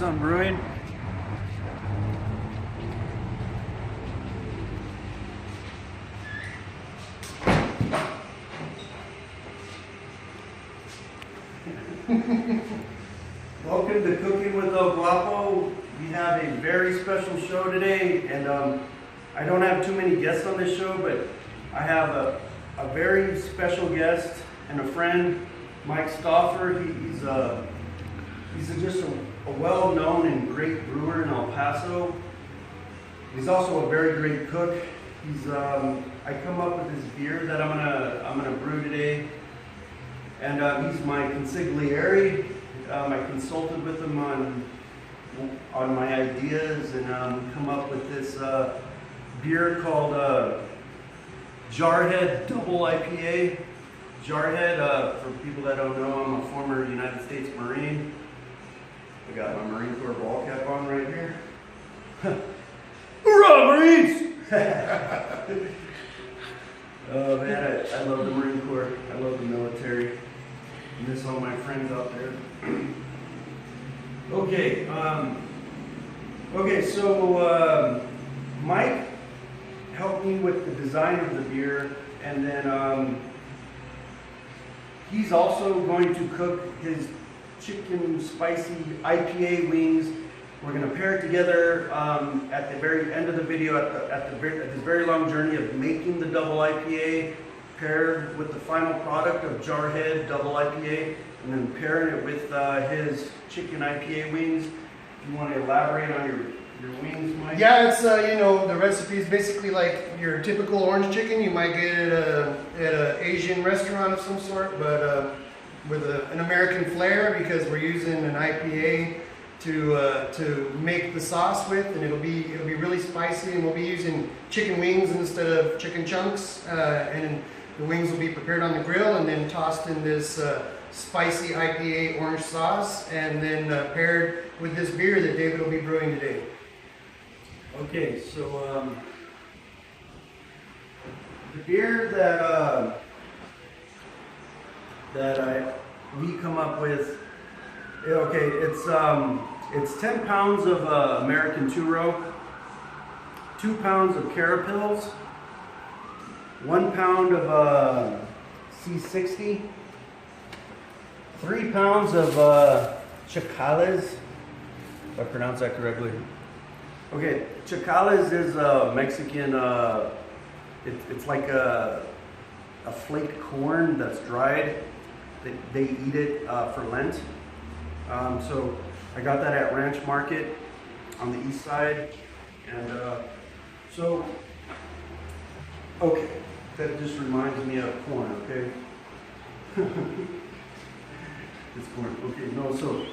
some brewing. Welcome to Cooking with El Guapo. We have a very special show today, and I don't have too many guests on this show, but I have a very special guest and a friend, Mike Stauffer. He's just a well-known and great brewer in El Paso. He's also a very great cook. I come up with this beer that I'm gonna brew today, and he's my consigliere. I consulted with him on my ideas and come up with this beer called Jarhead Double IPA. Jarhead, for people that don't know, I'm a former United States Marine. I got my Marine Corps ball cap on right here. Hoorah, Marines! Oh man, I love the Marine Corps. I love the military. I miss all my friends out there. Okay, so Mike helped me with the design of the beer, and then he's also going to cook his chicken spicy IPA wings. We're going to pair it together at the very end of the video, at this very long journey of making the double IPA, paired with the final product of Jarhead Double IPA, and then pairing it with his chicken IPA wings. If you want to elaborate on your wings, Mike? Yeah, it's the recipe is basically like your typical orange chicken you might get at an Asian restaurant of some sort, but with an American flair, because we're using an IPA to make the sauce with, and it'll be really spicy, and we'll be using chicken wings instead of chicken chunks, and the wings will be prepared on the grill and then tossed in this spicy IPA orange sauce, and then paired with this beer that David will be brewing today. Okay, so the beer that we come up with, okay, it's 10 pounds of American two-row, 2 pounds of Carapils, 1 pound of C60, 3 pounds of chacales, if I pronounce that correctly. Okay, chacales is a Mexican, it's like a flaked corn that's dried. They eat it for Lent. So I got that at Ranch Market on the east side. And okay, that just reminds me of corn, okay? It's corn, okay, no, so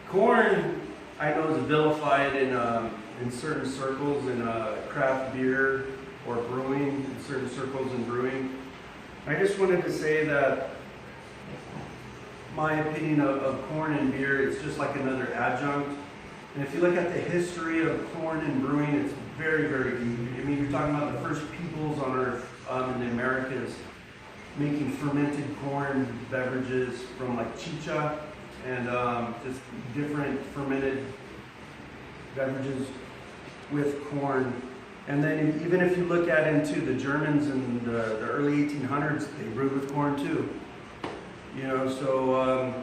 corn, I know, is vilified in certain circles in craft beer or brewing, in certain circles in brewing. I just wanted to say that my opinion of corn and beer, it's just like another adjunct. And if you look at the history of corn and brewing, it's very, very deep. I mean, you're talking about the first peoples on Earth in the Americas making fermented corn beverages from like chicha and just different fermented beverages with corn. And then even if you look at into the Germans in the early 1800s, they brewed with corn too. You know, so,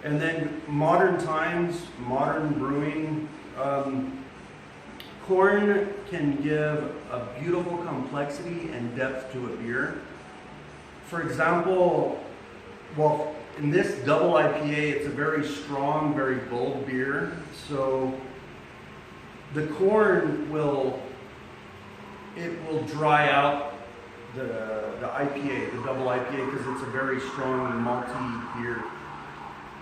and then modern times, modern brewing, corn can give a beautiful complexity and depth to a beer. For example, well, in this double IPA, it's a very strong, very bold beer. So the corn will dry out the IPA, the double IPA, because it's a very strong malty beer.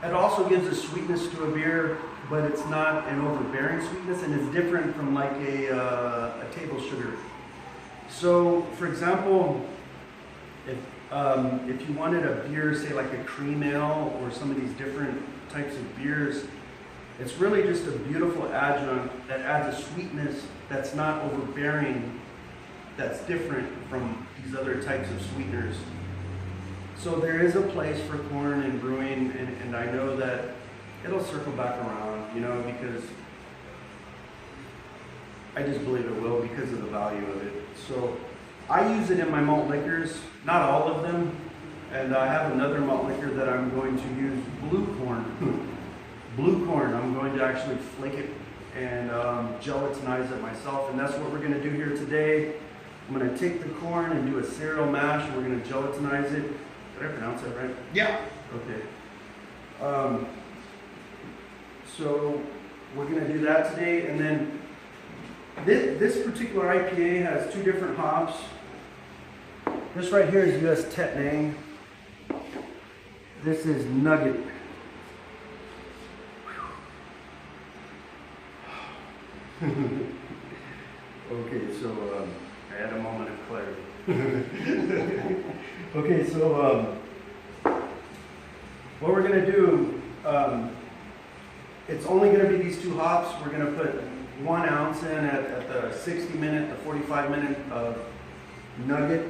It also gives a sweetness to a beer, but it's not an overbearing sweetness, and it's different from like a table sugar. So, for example, if you wanted a beer, say like a cream ale or some of these different types of beers, it's really just a beautiful adjunct that adds a sweetness that's not overbearing, that's different from these other types of sweeteners. So there is a place for corn in brewing, and I know that it'll circle back around, you know, because I just believe it will because of the value of it. So I use it in my malt liquors, not all of them, and I have another malt liquor that I'm going to use blue corn. Blue corn, I'm going to actually flake it and gelatinize it myself, and that's what we're going to do here today. I'm going to take the corn and do a cereal mash, and we're going to gelatinize it. Did I pronounce that right? Yeah. Okay. So we're going to do that today, and then this particular IPA has two different hops. This right here is US Tetnang. This is Nugget. Okay, so I had a moment of clarity. Okay, so what we're going to do, it's only going to be these two hops. We're going to put 1 ounce in at the 60-minute, the 45-minute Nugget.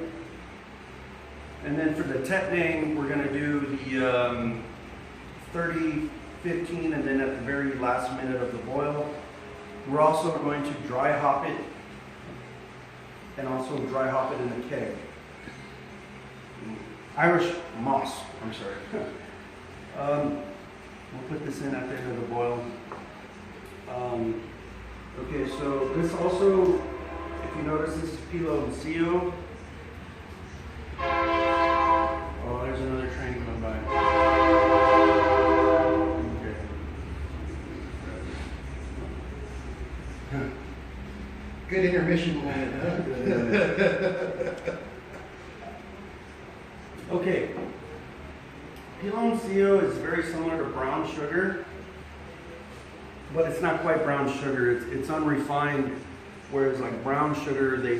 And then for the Tetnang, we're going to do the 30, 15, and then at the very last minute of the boil. We're also going to dry hop it, and also dry hop it in the keg. Irish moss, I'm sorry. We'll put this in at the end of the boil. Okay, so this also, if you notice, this is Piloncillo. Oh, there's another train going by. Okay. Good intermission moment, huh? Okay. Piloncillo is very similar to brown sugar, but it's not quite brown sugar. It's unrefined, whereas like brown sugar, they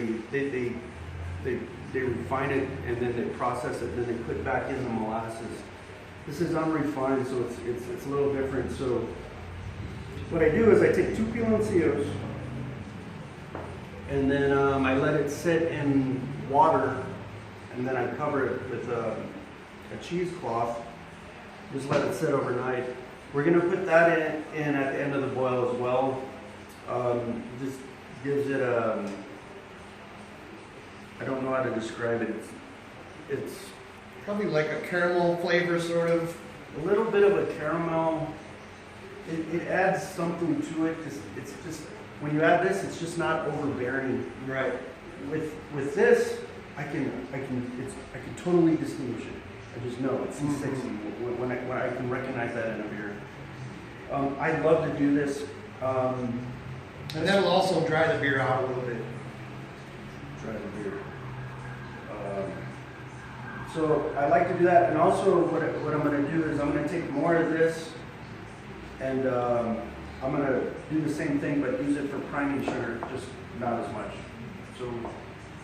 refine it and then they process it, and then they put back in the molasses. This is unrefined, so it's a little different. So what I do is I take 2 Piloncillos, and then I let it sit in water, and then I cover it with a cheesecloth. Just let it sit overnight. We're going to put that in at the end of the boil as well. Just gives it a, I don't know how to describe it. It's Probably like a caramel flavor, sort of. a little bit of a caramel. It adds something to it, because it's just, when you add this, it's just not overbearing. Right. With this, I can totally distinguish it. I just know it's C60 when I can recognize that in a beer. I love to do this. And that'll also dry the beer out a little bit. Try the beer. So I like to do that, and also what I'm going to do is I'm going to take more of this, and I'm going to do the same thing, but use it for priming sugar, just not as much. So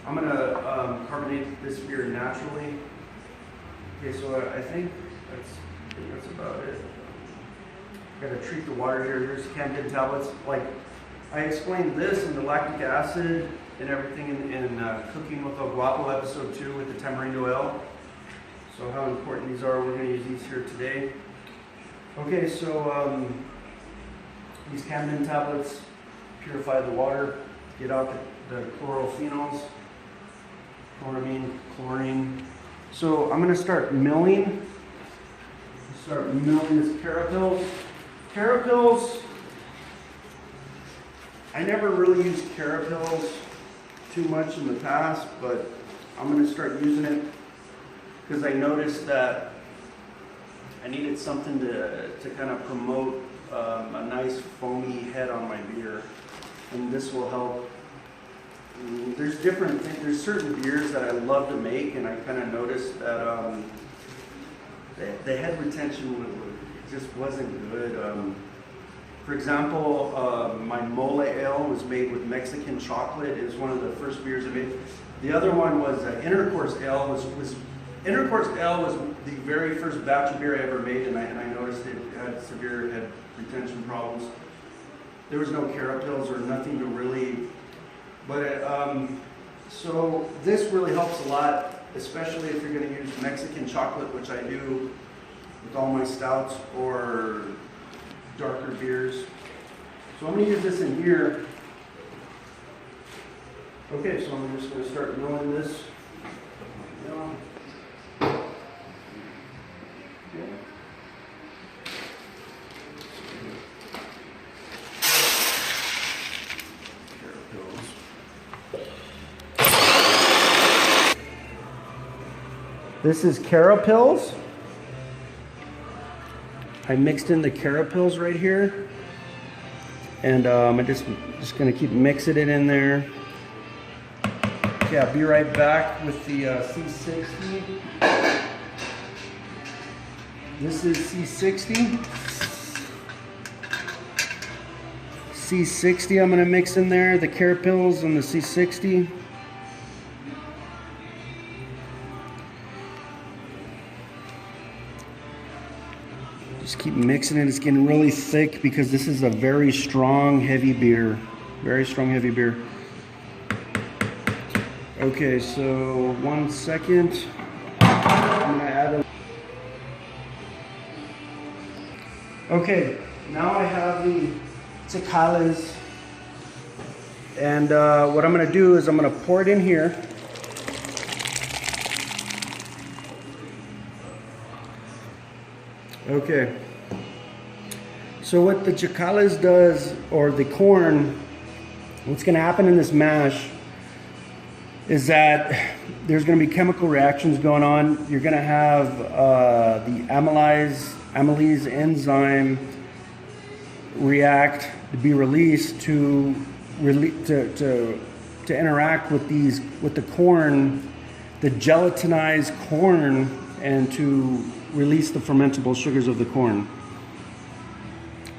I'm going to carbonate this beer naturally. Okay, so I think that's about it. Got to treat the water here. Here's Camden tablets. Like I explained this and the lactic acid and everything in Cooking with El Guapo episode 2 with the tamarindo ale. So how important these are. We're going to use these here today. Okay, so these Camden tablets purify the water, get out the chlorophenols, chloramine, chlorine. So I'm going to start milling. Start milling this carapils. Carapils, I never really used carapils too much in the past, but I'm going to start using it because I noticed that I needed something to kind of promote a nice foamy head on my beer, and this will help. There's different things. There's certain beers that I love to make, and I kind of noticed that the head retention just wasn't good. For example, my mole ale was made with Mexican chocolate. It was one of the first beers I made. The other one was Intercourse Ale. Intercourse Ale was the very first batch of beer I ever made, and I noticed it had severe head retention problems. There was no carapils or nothing to really, but so this really helps a lot, especially if you're going to use Mexican chocolate, which I do with all my stouts, or darker beers. So I'm going to use this in here. Okay, so I'm just going to start milling this. This is Carapils. I mixed in the Carapils right here, and I'm just gonna keep mixing it in there. Okay, I'll be right back with the C60. This is C60. C60 I'm gonna mix in there, the Carapils and the C60. Just keep mixing it. It's getting really thick because this is a very strong, heavy beer. Very strong, heavy beer. Okay, so 1 second. I'm gonna add a... Okay, now I have the Tecales. And what I'm gonna do is I'm gonna pour it in here. Okay, so what the Tecales does, or the corn, what's going to happen in this mash is that there's going to be chemical reactions going on. You're going to have the amylase enzyme react to be released to interact with the corn, the gelatinized corn, and to release the fermentable sugars of the corn.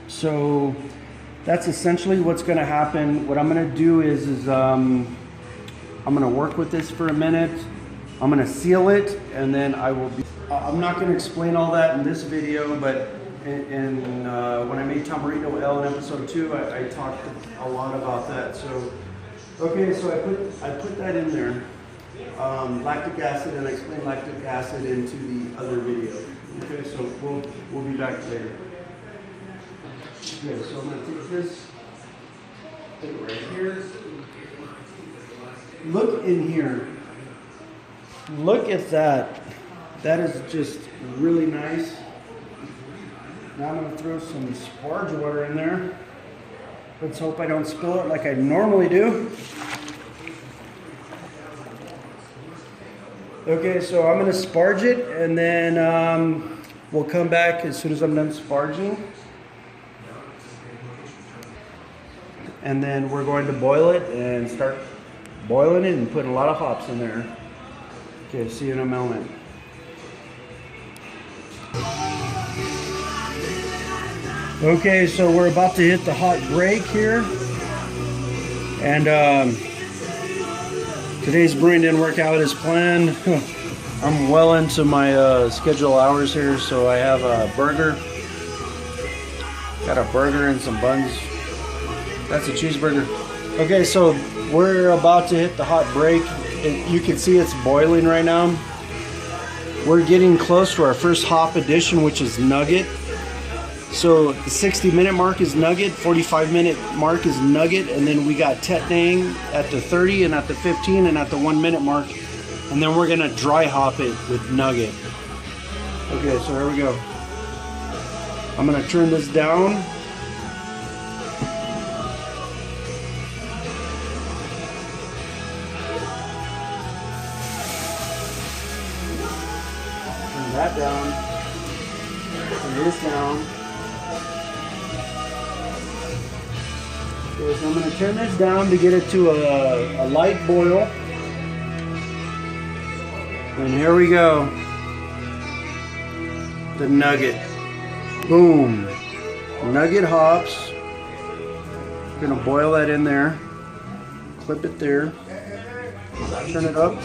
So that's essentially what's going to happen. What I'm going to do is I'm going to work with this for a minute. I'm going to seal it, and then I will be... I'm not going to explain all that in this video, but when I made Tamarito L in episode 2, I talked a lot about that. So, okay, so I put that in there. Lactic acid, and I explained lactic acid into the other video. Okay, so we'll be back later. Okay, so I'm going to take this, put it right here. Look in here. Look at that. That is just really nice. Now I'm going to throw some sparge water in there. Let's hope I don't spill it like I normally do. Okay, so I'm going to sparge it, and then we'll come back as soon as I'm done sparging. And then we're going to boil it and start boiling it and putting a lot of hops in there. Okay, see you in a moment. Okay, so we're about to hit the hot break here. And today's brewing didn't work out as planned. I'm well into my schedule hours here, so I have a burger. Got a burger and some buns. That's a cheeseburger. Okay, so we're about to hit the hot break. You can see it's boiling right now. We're getting close to our first hop addition, which is Nugget. So the 60-minute mark is Nugget, 45-minute mark is Nugget, and then we got Tetnang at the 30 and at the 15 and at the 1-minute mark. And then we're gonna dry hop it with Nugget. Okay, so here we go. I'm gonna turn this down. Turn that down. Turn this down. Okay, so I'm going to turn this down to get it to a light boil. And here we go. The Nugget. Boom. Nugget hops. Going to boil that in there. Clip it there. Turn it up.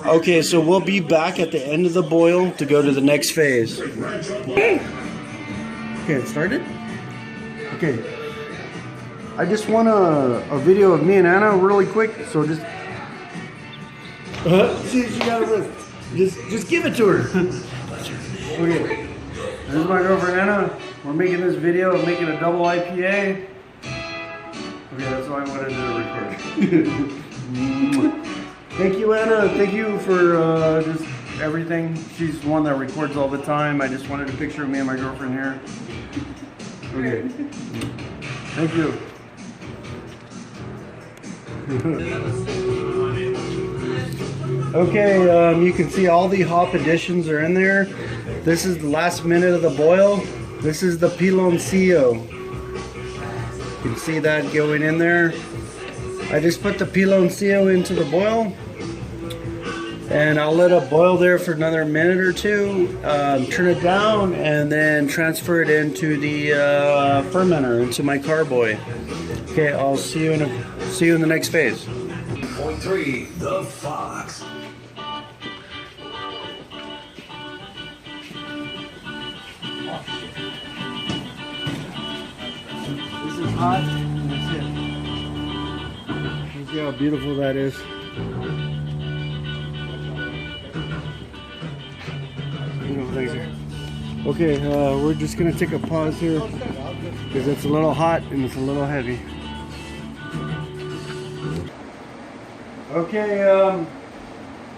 Okay, so we'll be back at the end of the boil to go to the next phase. Okay, it started? Okay. I just want a video of me and Anna really quick, so just... See, she got a lift. Just give it to her. Okay. This is my girlfriend Anna. We're making this video of making a double IPA. Okay, that's all I wanted to record. Thank you, Anna. Thank you for just everything. She's one that records all the time. I just wanted a picture of me and my girlfriend here. Okay. Thank you. Okay, you can see all the hop additions are in there. This is the last minute of the boil. This is the piloncillo. You can see that going in there. I just put the piloncillo into the boil, and I'll let it boil there for another minute or two. Turn it down, and then transfer it into the fermenter, into my carboy. Okay, I'll see you in the next phase. Point 3, the Fox. This is hot, and that's it. See how beautiful that is. Okay, we're just gonna take a pause here because it's a little hot and it's a little heavy. Okay,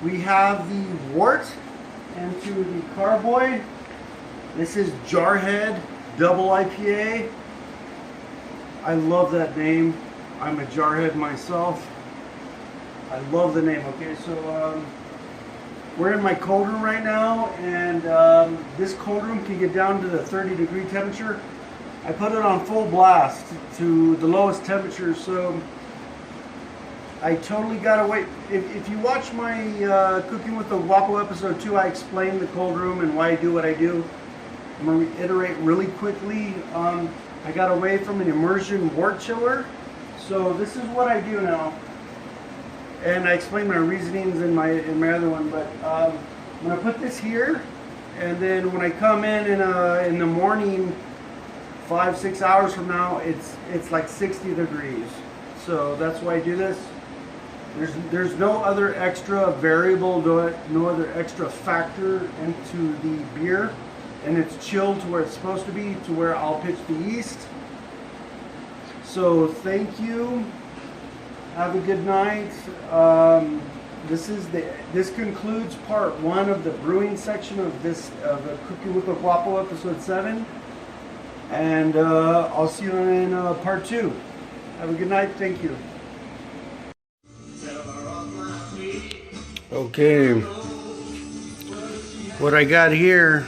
we have the wort into the carboy. This is Jarhead Double IPA. I love that name. I'm a Jarhead myself. I love the name. Okay, so we're in my cold room right now, and this cold room can get down to the 30-degree temperature. I put it on full blast to the lowest temperature, so I totally got away. If you watch my Cooking with the Guapo episode 2, I explain the cold room and why I do what I do. I'm going to reiterate really quickly. I got away from an immersion wort chiller, so this is what I do now. And I explained my reasonings in my other one, but I'm going to put this here, and then when I come in the morning, 5-6 hours from now, it's like 60 degrees. So that's why I do this. There's no other extra variable, no other extra factor into the beer, and it's chilled to where it's supposed to be, to where I'll pitch the yeast. So thank you. Have a good night. This concludes part 1 of the brewing section of the Cooking with the Guapo episode 7, and I'll see you in part 2. Have a good night. Thank you. Okay, what I got here,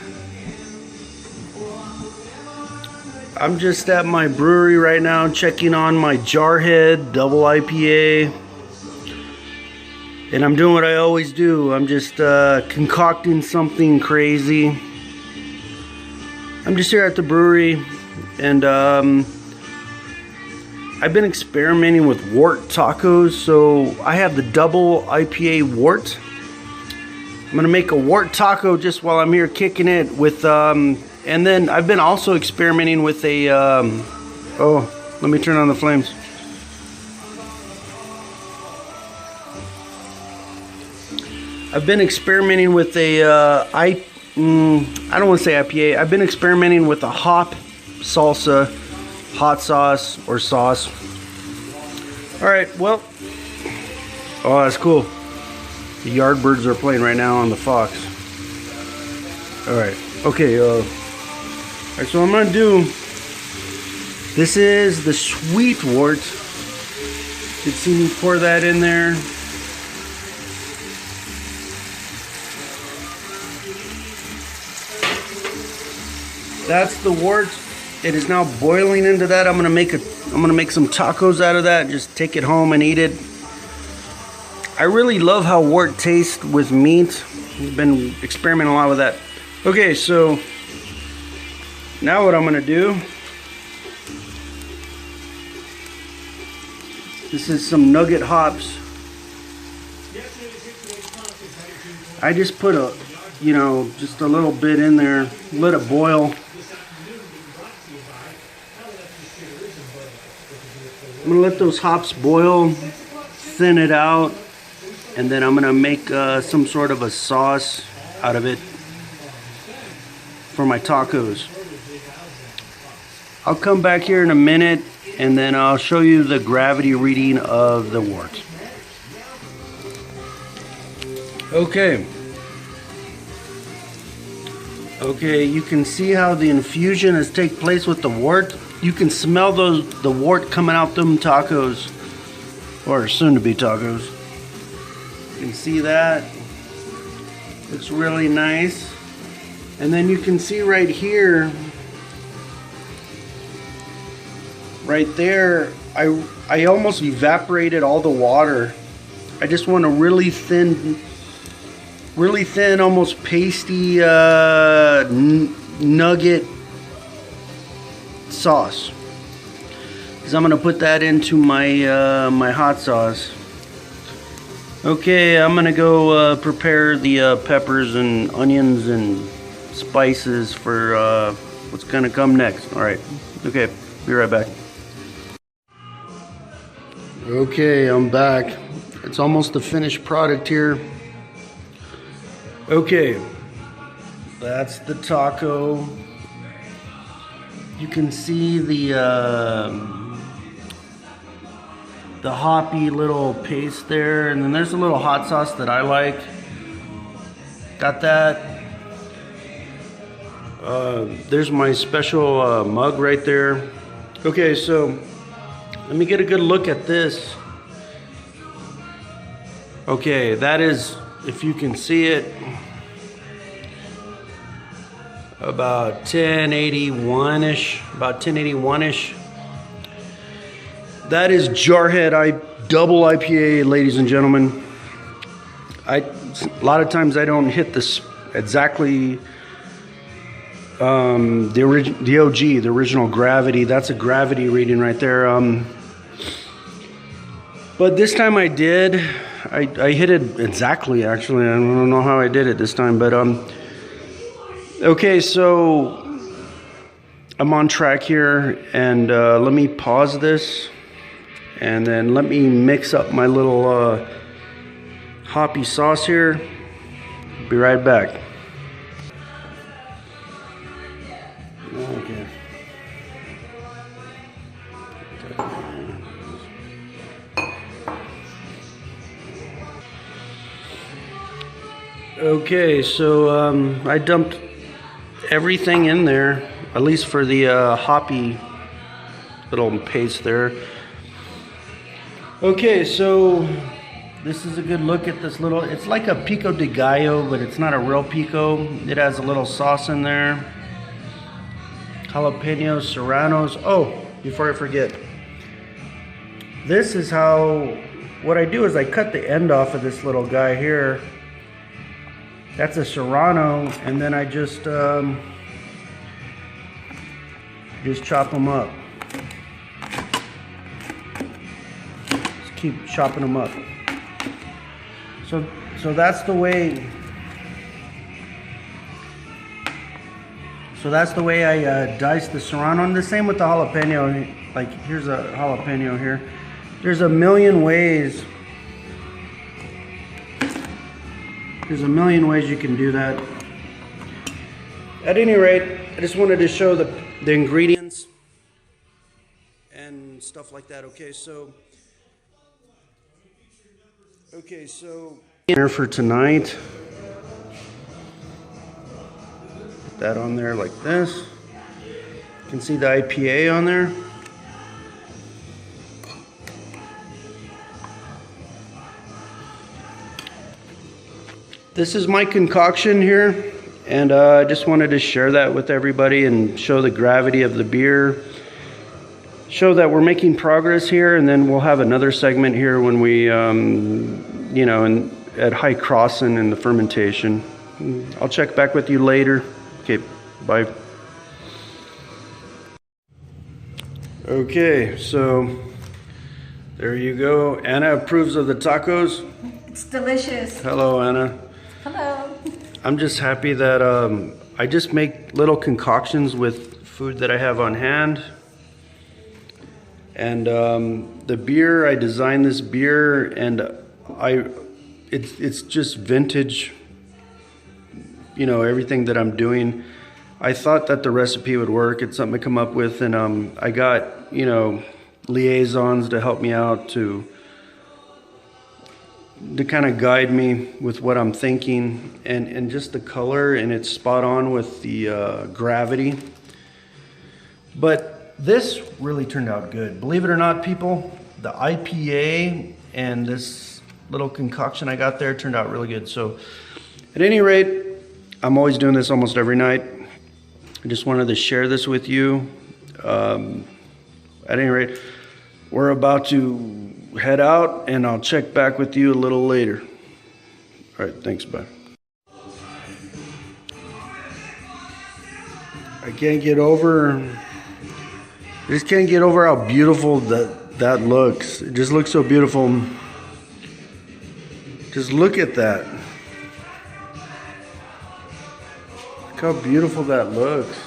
I'm just at my brewery right now checking on my Jarhead Double IPA, and I'm doing what I always do. I'm just concocting something crazy. I'm just here at the brewery, and I've been experimenting with wort tacos, so I have the double IPA wort. I'm gonna make a wort taco just while I'm here kicking it with, and then I've been also experimenting with a, oh, let me turn on the flames. I've been experimenting with a, I don't want to say IPA. I've been experimenting with a hop salsa, hot sauce, or sauce. Alright, well, oh, that's cool. The Yardbirds are playing right now on the Fox. Alright, okay, alright, so I'm gonna do, this is the sweet wort. You can see me pour that in there. That's the wort. It is now boiling into that. I'm gonna make some tacos out of that. Just take it home and eat it. I really love how wort tastes with meat. I've been experimenting a lot with that. Okay, so now what I'm gonna do, this is some nugget hops. I just put a, just a little bit in there, let it boil. I'm gonna let those hops boil, thin it out, and then I'm gonna make some sort of a sauce out of it for my tacos. I'll come back here in a minute and then I'll show you the gravity reading of the wort. Okay, you can see how the infusion has taken place with the wort. You can smell the wort coming out them tacos, or soon to be tacos. You can see that. Looks really nice. And then you can see right here, right there, I almost evaporated all the water. I just want a really thin, almost pasty nugget sauce. Because I'm gonna put that into my my hot sauce. Okay, I'm gonna go prepare the peppers and onions and spices for what's gonna come next. All right. Okay, be right back. Okay, I'm back. It's almost the finished product here. Okay, that's the taco. You can see the hoppy little paste there, and then there's a little hot sauce that I like. Got that. There's my special mug right there. Okay, so let me get a good look at this. Okay, that is, if you can see it, about 1081-ish, That is Jarhead Double IPA, ladies and gentlemen. A lot of times I don't hit this exactly the OG, the original gravity. That's a gravity reading right there. But this time I did. I hit it exactly, actually. I don't know how I did it this time, but okay, so I'm on track here, and let me pause this, and then let me mix up my little hoppy sauce here. Be right back. Okay. Okay, so I dumped everything in there, at least for the hoppy little paste there. Okay, so this is a good look at this little, it's like a pico de gallo, but it's not a real pico. It has a little sauce in there. Jalapenos, serranos. Oh, before I forget, this is how, what I do is I cut the end off of this little guy here. That's a serrano, and then I just chop them up. Just keep chopping them up. So that's the way. So that's the way I dice the serrano, and the same with the jalapeno. Like, here's a jalapeno here. There's a million ways. There's a million ways you can do that. At any rate, I just wanted to show the ingredients and stuff like that. Okay, so dinner for tonight. Put that on there like this. You can see the IPA on there. This is my concoction here, and I just wanted to share that with everybody and show the gravity of the beer, show that we're making progress here, and then we'll have another segment here when we, you know, at high crossing in the fermentation. I'll check back with you later. Okay, bye. Okay, so there you go. Anna approves of the tacos. It's delicious. Hello, Anna. Hello. I'm just happy that I just make little concoctions with food that I have on hand. And the beer, I designed this beer, and it's just vintage, you know, everything that I'm doing. I thought that the recipe would work. It's something to come up with, and I got, you know, liaisons to help me out to kind of guide me with what I'm thinking, and just the color, and it's spot on with the gravity. But this really turned out good. Believe it or not, people, the IPA and this little concoction I got there turned out really good. So at any rate, I'm always doing this almost every night. I just wanted to share this with you. At any rate, we're about to head out, and I'll check back with you a little later. All right, thanks, bye. I just can't get over how beautiful that looks. It just looks so beautiful. Just look at that. Look how beautiful that looks.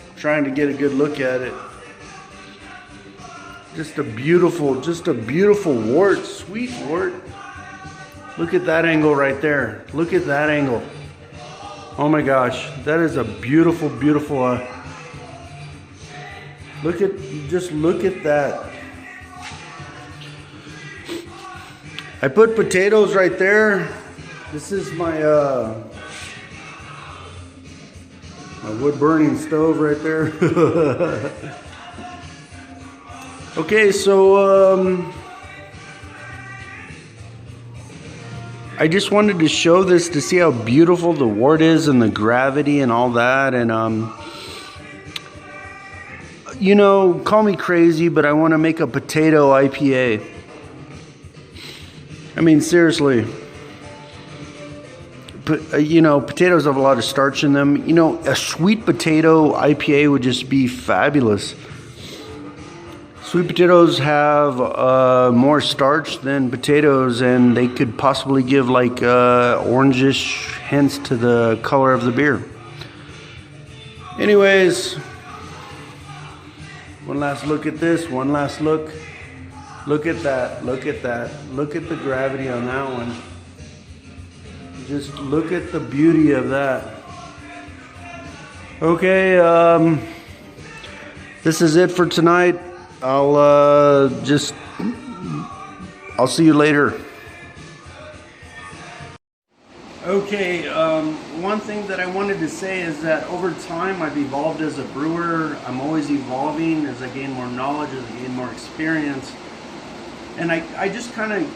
I'm trying to get a good look at it. Just a beautiful wort, sweet wort. Look at that angle right there. Look at that angle. Oh my gosh, that is a beautiful, beautiful. Look at that. I put potatoes right there. This is my my wood burning stove right there. Okay, so I just wanted to show this to see how beautiful the wort is and the gravity and all that, and you know, call me crazy, but I want to make a potato IPA. I mean, seriously. You know, potatoes have a lot of starch in them. You know, a sweet potato IPA would just be fabulous. Sweet potatoes have more starch than potatoes, and they could possibly give like orangish hints to the color of the beer. Anyways, one last look at this. One last look. Look at that. Look at that. Look at the gravity on that one. Just look at the beauty of that. Okay, this is it for tonight. I'll see you later. Okay, one thing that I wanted to say is that over time I've evolved as a brewer. I'm always evolving as I gain more knowledge, as I gain more experience. And I just kind of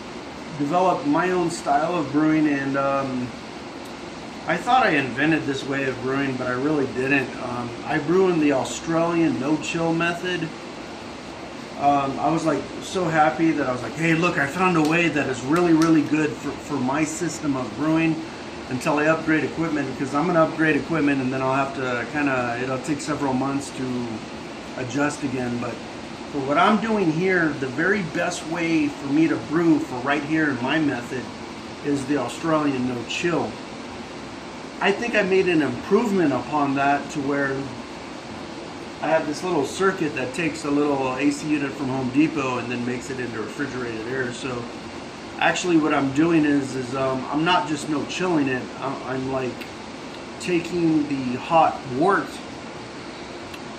developed my own style of brewing, and I thought I invented this way of brewing, but I really didn't. I brew in the Australian no-chill method. I was like so happy that I was like, hey, look, I found a way that is really, really good for my system of brewing until I upgrade equipment, because I'm going to upgrade equipment and then I'll have to it'll take several months to adjust again. But for what I'm doing here, the very best way for me to brew for right here in my method is the Australian no-chill. I think I made an improvement upon that to where I have this little circuit that takes a little AC unit from Home Depot and then makes it into refrigerated air. So actually what I'm doing is I'm not just no-chilling it, I'm like taking the hot wort,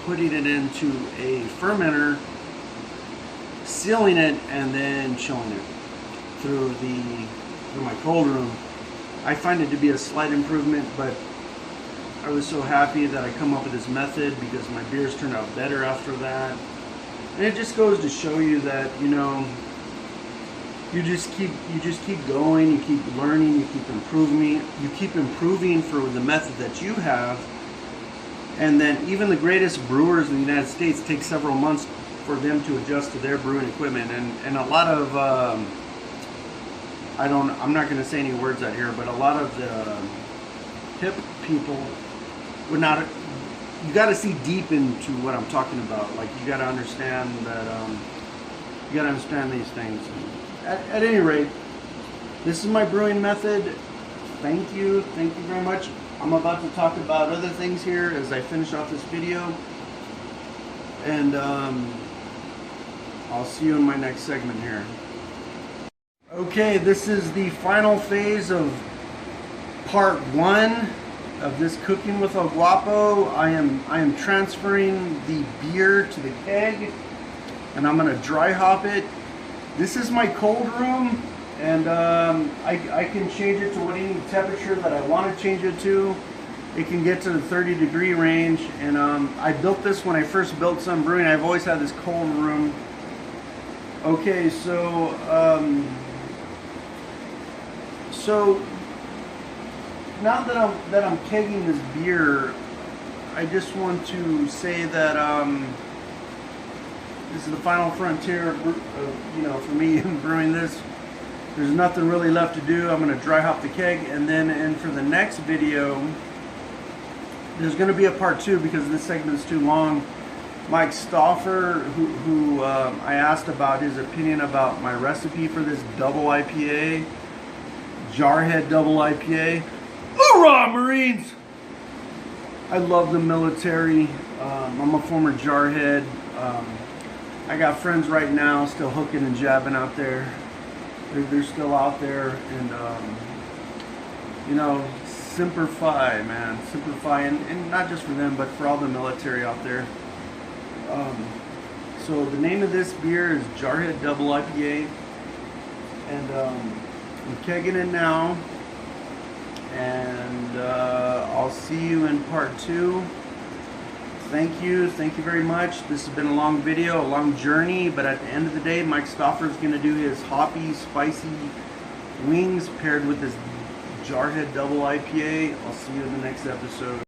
putting it into a fermenter, sealing it, and then chilling it through my cold room. I find it to be a slight improvement, but I was so happy that I come up with this method because my beers turned out better after that. And it just goes to show you that, you know, you just keep going, you keep learning, you keep improving for the method that you have. And then even the greatest brewers in the United States take several months for them to adjust to their brewing equipment, and a lot of I'm not going to say any words out here, but a lot of the hip people would not. You got to see deep into what I'm talking about. Like, you got to understand that you got to understand these things. At any rate, this is my brewing method. Thank you very much. I'm about to talk about other things here as I finish off this video, and I'll see you in my next segment here. Okay, this is the final phase of part 1 of this cooking with El Guapo. I am transferring the beer to the keg, and I'm gonna dry hop it. This is my cold room, and I can change it to any temperature that I want to change it to. It can get to the 30-degree range, and I built this when I first built Sun Brewing. I've always had this cold room. Okay, so now that I'm kegging this beer, I just want to say that this is the final frontier of, for me in brewing this. There's nothing really left to do. I'm going to dry hop the keg, and for the next video, there's going to be a part 2 because this segment is too long. Mike Stauffer, who I asked about his opinion about my recipe for this double IPA, Jarhead Double IPA. Hoorah, Marines! I love the military. I'm a former Jarhead. I got friends right now still hooking and jabbing out there. They're still out there, and Semper Fi, man, Semper Fi, and not just for them, but for all the military out there. So the name of this beer is Jarhead Double IPA, and I'm kegging it now, and I'll see you in part 2. Thank you very much. This has been a long video, a long journey, but at the end of the day, Mike Stauffer is going to do his hoppy, spicy wings paired with this Jarhead Double IPA. I'll see you in the next episode.